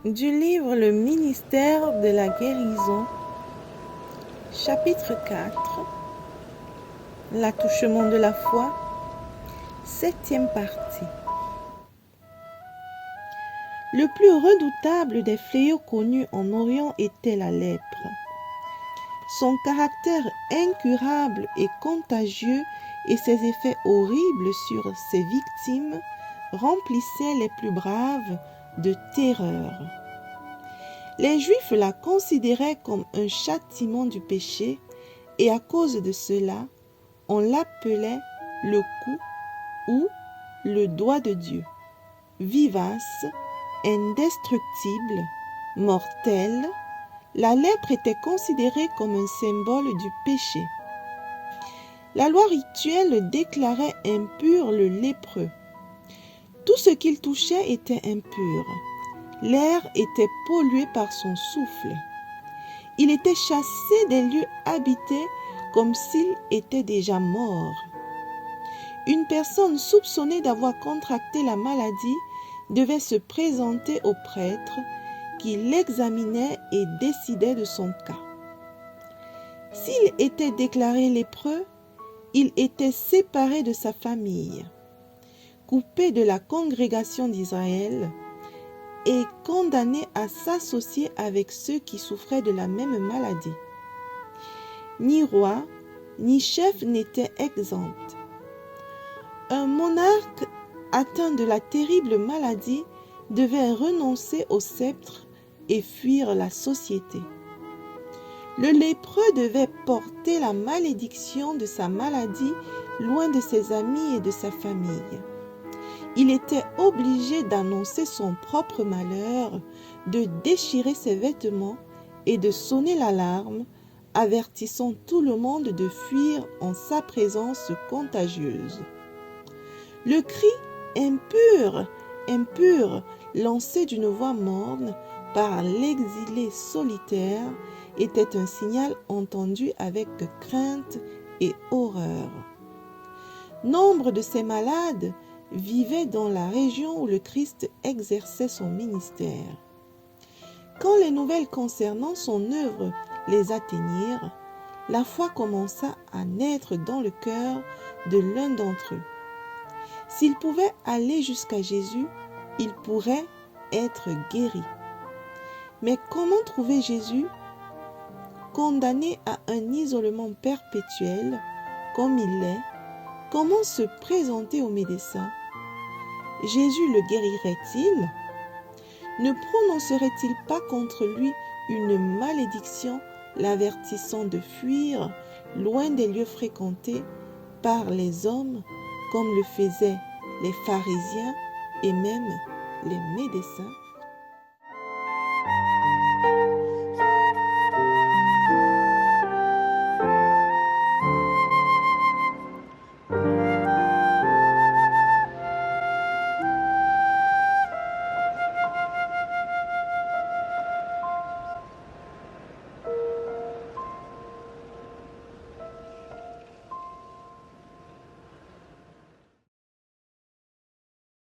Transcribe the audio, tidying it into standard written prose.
Du livre Le ministère de la guérison, chapitre 4, l'attouchement de la foi, 7e partie. Le plus redoutable des fléaux connus en Orient était la lèpre. Son caractère incurable et contagieux et ses effets horribles sur ses victimes remplissaient les plus braves de terreur. Les Juifs la considéraient comme un châtiment du péché et à cause de cela, on l'appelait le cou ou le doigt de Dieu. Vivace, indestructible, mortelle, la lèpre était considérée comme un symbole du péché. La loi rituelle déclarait impur le lépreux. Tout ce qu'il touchait était impur. L'air était pollué par son souffle. Il était chassé des lieux habités comme s'il était déjà mort. Une personne soupçonnée d'avoir contracté la maladie devait se présenter au prêtre qui l'examinait et décidait de son cas. S'il était déclaré lépreux, il était séparé de sa famille, coupé de la congrégation d'Israël et condamné à s'associer avec ceux qui souffraient de la même maladie. Ni roi, ni chef n'étaient exempts. Un monarque atteint de la terrible maladie devait renoncer au sceptre et fuir la société. Le lépreux devait porter la malédiction de sa maladie loin de ses amis et de sa famille. Il était obligé d'annoncer son propre malheur, de déchirer ses vêtements et de sonner l'alarme, avertissant tout le monde de fuir en sa présence contagieuse. Le cri « Impur, impur » lancé d'une voix morne par l'exilé solitaire était un signal entendu avec crainte et horreur. Nombre de ces malades vivaient dans la région où le Christ exerçait son ministère. Quand les nouvelles concernant son œuvre les atteignirent, la foi commença à naître dans le cœur de l'un d'entre eux. S'il pouvait aller jusqu'à Jésus, il pourrait être guéri. Mais comment trouver Jésus? Condamné à un isolement perpétuel, comme il l'est, comment se présenter au médecin? Jésus le guérirait-il? Ne prononcerait-il pas contre lui une malédiction, l'avertissant de fuir loin des lieux fréquentés par les hommes, comme le faisaient les pharisiens et même les médecins?